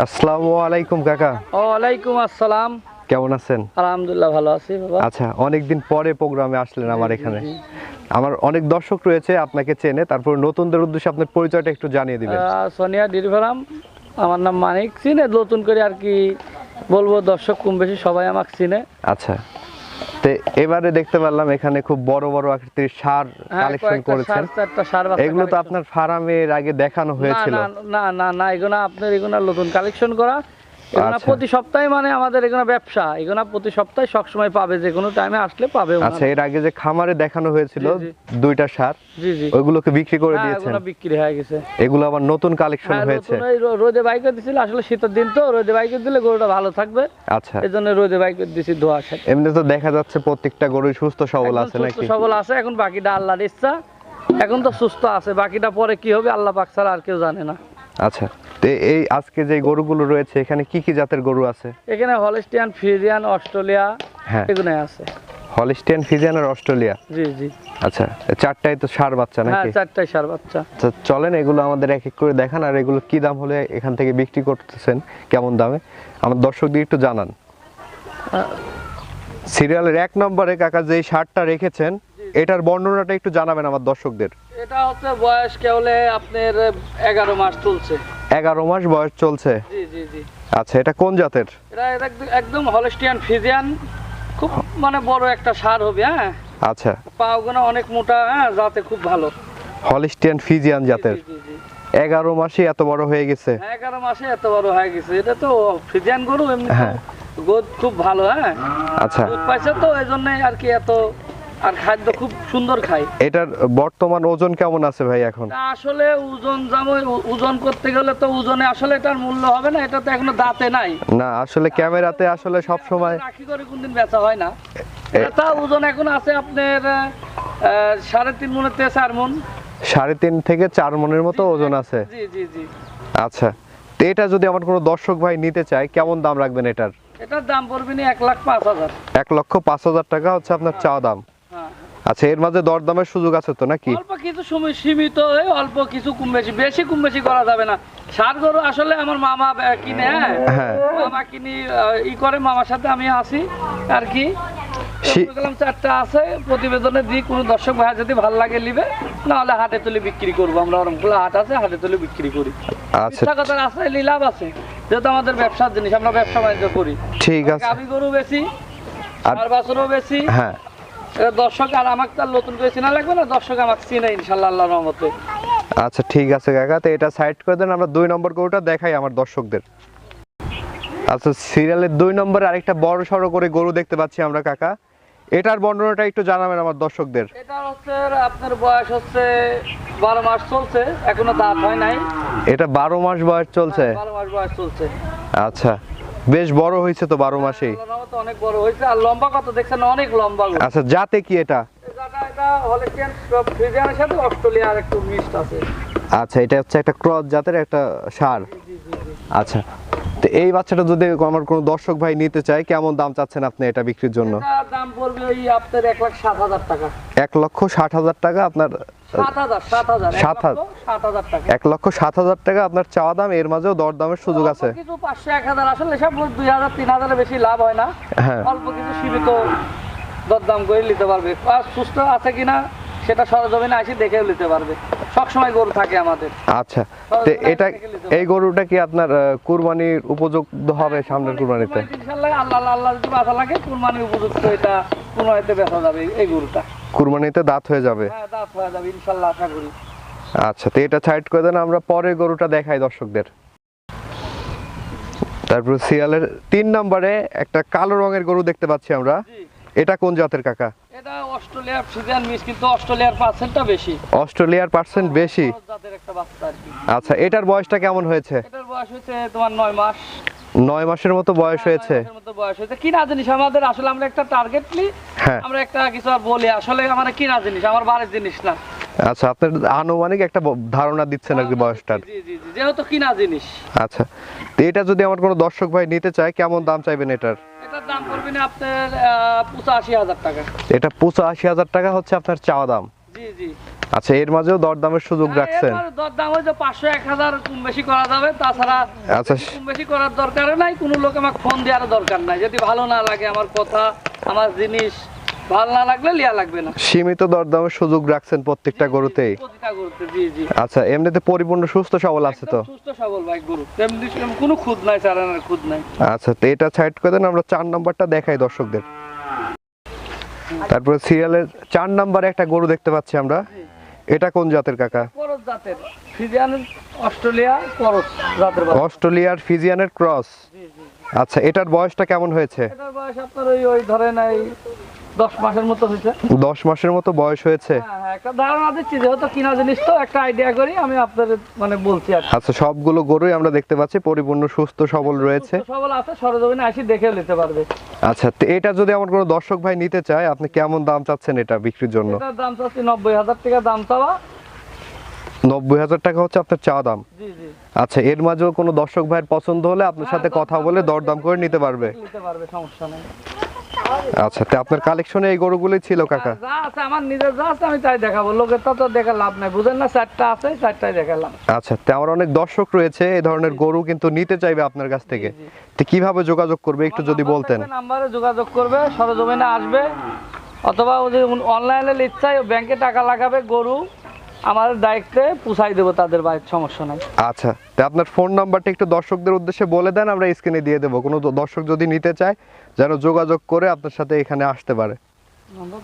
আসসালামু আলাইকুম কাকা। ওয়ালাইকুম আসসালাম। কেমন আছেন? আলহামদুলিল্লাহ ভালো আছি বাবা। আচ্ছা, অনেকদিন পরে প্রোগ্রামে আসলেন আমার এখানে। আমার অনেক দর্শক রয়েছে, আপনাকে চেনে, তারপর নতুনদের উদ্দেশ্যে আপনার পরিচয়টা একটু জানিয়ে দিবেন। সোনিয়া ডিরভারাম, আমার নাম মানিক। চিনে নতুন করে আর কি বলবো, দর্শক কম বেশি সবাই আমাকে চিনে। আচ্ছা, তো এবারে দেখতে পারলাম এখানে খুব বড় বড় আকৃতির সার কালেকশন করেছেন। এগুলো তো আপনার ফার্মের আগে দেখানো হয়েছিল। না না না, এগুলো আপনার এগুলো নতুন কালেকশন করা। এগুলো প্রতি সপ্তাহে, মানে আমাদের এগুলো ব্যবসা, এগুলো প্রতি সপ্তাহে সবসময় পাবে, যে কোনো টাইমে আসলে পাবে। আচ্ছা, এর আগে যে খামারে দেখানো হয়েছিল দুইটা সার, জি জি, ওইগুলোকে বিক্রি করে দিয়েছেন? এগুলো বিক্রি হয়ে গেছে। এগুলো আবার নতুন কালেকশন হয়েছে। রোদে বাইকে দিছিল, আসলে শীতের দিন তো রোদে বাইকে দিলে গরুটা ভালো থাকবে। আচ্ছা, এজন্য রোদে বাইকে দিছি ধোয়া। এমনি তো দেখা যাচ্ছে প্রত্যেকটা গরু সুস্থ সবল আছে নাকি? সুস্থ সবল আছে। এখন বাকিটা আল্লাহর ইচ্ছা, এখন তো সুস্থ আছে, বাকিটা পরে কি হবে আল্লাহ পাক ছাড়া আর কেউ জানে না। আচ্ছা, তো এই আজকে যে গরুগুলো রয়েছে এখানে কি কি জাতের গরু আছে? এখানে হলস্টিয়ান, ফ্রিজিয়ান, অস্ট্রেলিয়া, এগুলো আছে। হলস্টিয়ান, ফ্রিজিয়ান আর অস্ট্রেলিয়া। জি জি। আচ্ছা, চারটাই তো ষাঁড় বাচ্চা নাকি? হ্যাঁ, চারটাই ষাঁড় বাচ্চা। আচ্ছা, চলেন এগুলো আমাদের এক এক করে দেখান, আর এগুলো কি দাম হলে এখান থেকে বিক্রি করতেছেন, কেমন দামে আমার দর্শকদের একটু জানান। সিরিয়ালের 1 নম্বরে কাকা যে ষাঁড়টা রেখেছেন, এটার বর্ণনাটা একটু জানাবেন আমার দর্শকদের। এটা হচ্ছে বয়স কেবলে আপনার 11 মাস চলছে। 11 মাস বয়স চলছে? জি জি জি। আচ্ছা, এটা কোন জাতের? এটা একদম হলস্টিয়ান ফ্রিজিয়ান, খুব মানে বড় একটা ষাঁড় হবে। হ্যাঁ, আচ্ছা, পাগুলো অনেক মোটা, হ্যাঁ, জাতে খুব ভালো। হলস্টিয়ান ফ্রিজিয়ান জাতের। 11 মাসে এত বড় হয়ে গেছে? 11 মাসে এত বড় হয়ে গেছে। এটা তো ফ্রিজিয়ান গরু, এমনি গোদ খুব ভালো। হ্যাঁ, আচ্ছা, দুধ পাইছে তো এই জন্য আর কি এত, আর খাদ্য খুব সুন্দর খায়। এটার বর্তমান ওজন কেমন আছে ভাই এখন? আসলে ওজন যেমন, ওজন করতে গেলে তো ওজনে আসলে এটার মূল্য হবে না, এটা তো এখনো দাঁতে নাই। না, আসলে ক্যামেরাতে আসলে সব সময় রাখি করে কোনদিন বেচা হয় না। এটা ওজন এখন আছে আপনার 3.5 মণ থেকে 4 মণ। 3.5 থেকে 4 মণের মতো ওজন আছে? জি জি জি। আচ্ছা, তো এটা যদি আমার কোনো দর্শক ভাই নিতে চায়, কেমন দাম রাখবেন এটার? এটার দাম পড়বে না 1,05,000। 1,05,000 টাকা হচ্ছে আপনার চাওয়া দাম। আচ্ছা, এর মাঝে দরদামের সুযোগ আছে তো নাকি? অল্প কিছু সময় সীমিত, অল্প কিছু কম বেশি করা যাবে না। ষাঁড় গরু আসলে আমার মামা কিনে, মামা কিনি ই করে, মামার সাথে আমি আসি আর কি। চারটা আছে, প্রতিবেদনে দিই, কোনো দর্শক ভাই যদি ভালো লাগে নিবে, নাহলে হাটে তুলে বিক্রি করবো। আমরা অরমকুলা হাট আছে, হাটে তুলে বিক্রি করি। আচ্ছা, কথা রাস্তায় লাভ আছে, যেহেতু আমাদের ব্যবসার জিনিস, আমরা ব্যবসা বাণিজ্য করি। ঠিক আছে, আমি গরু বেশি আর বাছুরও বেশি। হ্যাঁ, দর্শক আর আমাকে তার নতুন করে চেনা লাগবে না, দর্শক আমাকে চিনে ইনশাআল্লাহ আল্লাহর রহমতে। আচ্ছা, ঠিক আছে কাকা, তো এটা সাইড করে দেন, আমরা 2 নম্বর গরুটা দেখাই আমার দর্শকদের। আচ্ছা, সিরিয়ালের 2 নম্বরে আরেকটা বড় সড়ো করে গরু দেখতে পাচ্ছি আমরা কাকা, এটার বর্ণনাটা একটু জানাবেন আমার দর্শকদের। এটা হচ্ছে আপনার বয়স হচ্ছে 12 মাস চলছে, এখনো দাঁত হয় নাই। এটা 12 মাস বয়স চলছে? 12 মাস বয়স চলছে। আচ্ছা, বেশ বড় হয়েছে তো 12 মাসেই। অনেক বড় হয়েছে, আর লম্বা কত দেখছেন, অনেক লম্বা। আচ্ছা, জাতে কি এটা? এটা হলস্টিয়ান ফ্রিজিয়ানের সাথে অস্ট্রেলিয়ার একটু মিক্সড আছে। আচ্ছা, এটা হচ্ছে একটা ক্রস জাতের একটা ষাঁড়। আচ্ছা, তো এই বাচ্চাটা যদি আমার কোনো দর্শক ভাই নিতে চায়, কেমন দাম চাচ্ছেন আপনি এটা বিক্রির জন্য? এটা দাম পড়বে ওই আপনার 1,60,000 টাকা। 1,60,000 টাকা আপনার? 1,60,000 টাকা আপনার চাওয়া দাম, এর মাঝেও দরদামের সুযোগ আছে? কিছু 500-1,000, আসলে সব 2,000-3,000 বেশি লাভ হয় না। অল্প কিছু সীমিত দরদাম করে নিতে পারবে। আর সুস্থ আছে কিনা সেটা সরজমিনে আসি দেখেও নিতে পারবে, সবসময় গরু থাকে আমাদের। আচ্ছা, তো এটা, এই গরুটা কি আপনার কুরবানির উপযুক্ত হবে সামনের কুরবানিতে? ইনশাআল্লাহ, আল্লাহ যদি বাঁচা লাগে কুরবানির উপযুক্ত, এটা কুরবানিতে বেচা যাবে এই গরুটা। কুরবানিতে দাঁত হয়ে যাবে? হ্যাঁ, দাঁত হয়ে যাবে ইনশাআল্লাহ, আশা করি। আচ্ছা, তো এটা সাইড করে দেন, আমরা পরের গরুটা দেখাই দর্শকদের। তারপর সিরিয়ালের 3 নম্বরে একটা কালো রঙের গরু দেখতে পাচ্ছি আমরা, এটা কোন জাতের কাকা? এটা অস্ট্রেলিয়ার ফ্রিজিয়ান মিক্স, কিন্তু অস্ট্রেলিয়ার পার্সেন্টটা বেশি। অস্ট্রেলিয়ার পার্সেন্ট বেশি? জাতের একটা বাচ্চা আর কি। আচ্ছা, এটার বয়সটা কেমন হয়েছে? এটার বয়স হচ্ছে তোমার 9 মাস। 9 মাসের মতো বয়স হয়েছে? কিনা জিনিস আমাদের, আসলে আমরা একটা টার্গেট নিই, আমরা একটা কিছু আর বলি, আসলে আমার কিনা জিনিস, আমার বাড়ির জিনিস না। আচ্ছা, আপনার আনুমানিক একটা ধারণা দিচ্ছেন আর কি বয়সটার? জি জি জি, যেহেতু কিনা জিনিস। আচ্ছা, তো এটা যদি আমার কোনো দর্শক ভাই নিতে চায়, কেমন দাম চাইবেন এটার? এটার দাম পড়বে না আপনার 85,000 টাকা। এটা 85,000 টাকা হচ্ছে আপনার চাওয়া দাম? জি জি। আচ্ছা, এর মাঝেও দরদামের সুযোগ রাখছেন? দরদাম হয়তো 500 1000 কম বেশি করা যাবে, তাছাড়া আচ্ছা। কম বেশি করার দরকার নাই, কোনো লোক আমাকে ফোন দেওয়ার দরকার নাই। যদি ভালো না লাগে আমার কথা, আমার জিনিস ভালো না লাগলে লিয়া লাগবে না। সীমিত দরদামের সুযোগ রাখছেন প্রত্যেকটা গরুতেই? প্রতিটা গরুতে, জি জি। আচ্ছা, এমনিতে পরিপূর্ণ সুস্থ সবল আছে তো? একদম সুস্থ সবল ভাই গরু, তেমনি কোনো খুদ নাই, চারানার খুদ নাই। আচ্ছা, তো এটা সাইড করে দেন, আমরা 4 নাম্বারটা দেখাই দর্শকদের। তারপরে সিরিয়ালের 4 নাম্বারে একটা গরু দেখতে পাচ্ছি আমরা, এটা কোন জাতের কাকা? করস জাতের, ফ্রিজিয়ান অস্ট্রেলিয়া করস জাতের বাচ্চা। অস্ট্রেলিয়ার ফিজিয়ানের ক্রস। জি জি। আচ্ছা, এটার বয়সটা কেমন হয়েছে? এটার বয়স আপনার ওই ধরেন এই 10 মাসের মতো হয়েছে। 10 মাসের মতো বয়স হয়েছে। হ্যাঁ হ্যাঁ, একটা ধারণা দিচ্ছি, যেহেতু কিনা জিনিস তো একটা আইডিয়া করি আমি আপনাদের মানে বলছি আর কি। আচ্ছা, সবগুলো গরুই আমরা দেখতে পাচ্ছি পরিপূর্ণ সুস্থ সবল রয়েছে। সুস্থ সবল আছে, সরজমিনে আসি দেখে নিতে পারবে। আচ্ছা, তো এটা যদি আমার কোনো দর্শক ভাই নিতে চায়, আপনি কেমন দাম চাচ্ছেন এটা বিক্রির জন্য? এটার দাম চাচ্ছি 90,000 টাকা দাম চাওয়া। 90,000 টাকা হচ্ছে আপনার চা দাম? জি জি। আচ্ছা, এর মাঝেও কোনো দর্শক ভাইয়ের পছন্দ হলে আপনার সাথে কথা বলে দরদাম করে নিতে পারবে? নিতে পারবে, সমস্যা নেই। আচ্ছা, তো আপনার কালেকশনে এই গরুগুলোই ছিল কাকা? যা আছে আমার নিজের যা আছে আমি তাই দেখাবো, লোকের তো দেখা লাভ নাই, বুঝেন না? 4টা আছে, 4টাই দেখালাম। আচ্ছা, তো আমার অনেক দর্শক রয়েছে এই ধরনের গরু কিন্তু নিতে চাইবে আপনার কাছ থেকে, জি, জি। তো কিভাবে যোগাযোগ করবে একটু যদি বলতেন? নাম্বারে যোগাযোগ করবে, সরজমিনে আসবে, অথবা ওদের অনলাইনে ইচ্ছায় ব্যাংকে টাকা লাগাবে, গরু আমাদের দায়িত্বে পুষাই দেবো তাদের বাড়ির, সমস্যা নাই। আচ্ছা, তো আপনার ফোন নাম্বারটা একটু দর্শকদের উদ্দেশ্যে বলে দেন, আমরা স্ক্রিনে দিয়ে দেবো। কোনো দর্শক যদি নিতে চায় যেন যোগাযোগ করে আপনার সাথে এখানে আসতে পারে। নাম্বার